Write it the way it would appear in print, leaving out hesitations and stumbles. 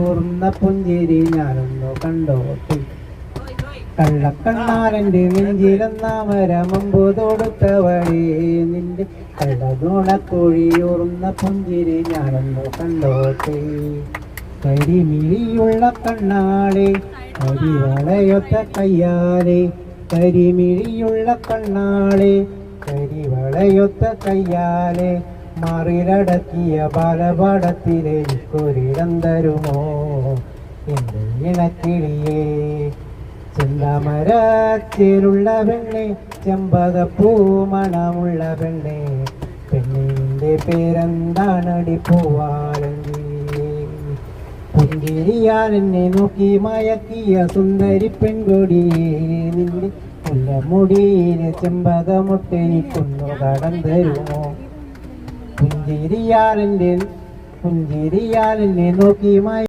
ൂർന്ന പുഞ്ചിരി ഞാനൊന്നു കണ്ടോട്ടെ. കള്ളക്കണ്ണാരൻ്റെ നെഞ്ചിലെന്നാമരമമ്പു തൊടുത്തവളേ, നിന്റെ കള്ളഗുണക്കൊഴിയൂർന്ന പുഞ്ചിരി ഞാനൊന്നു കണ്ടോട്ടെ. കരിമിഴിയുള്ള കണ്ണാളെ കരിവളയൊത്ത കയ്യാലെ, കരിമിഴിയുള്ള കണ്ണാളെ കരിവളയൊത്ത കയ്യാലെ, മാറിലടക്കിയ ബാലപാടത്തിലെനിക്കൊരിടം തരുമോ എൻ്റെ ഇണക്കിളിയേ. ചെന്താമരത്തിലുള്ള പെണ്ണെ, ചെമ്പകപ്പൂ മണമുള്ള പെണ്ണെ, പെണ്ണിൻ്റെ പേരെന്താണടി പൂവാലങ്കി. പുഞ്ചിരിയാൽ എന്നെ നോക്കി മയക്കിയ സുന്ദരി പെൺകൊടിയേ, നിന്റെ മുല്ലമുടിയിലെ ചെമ്പകമൊട്ടെനിക്കൊന്നു കടം തരുമോ. പുഞ്ചിരിയാൽ എന്നെ നോക്കി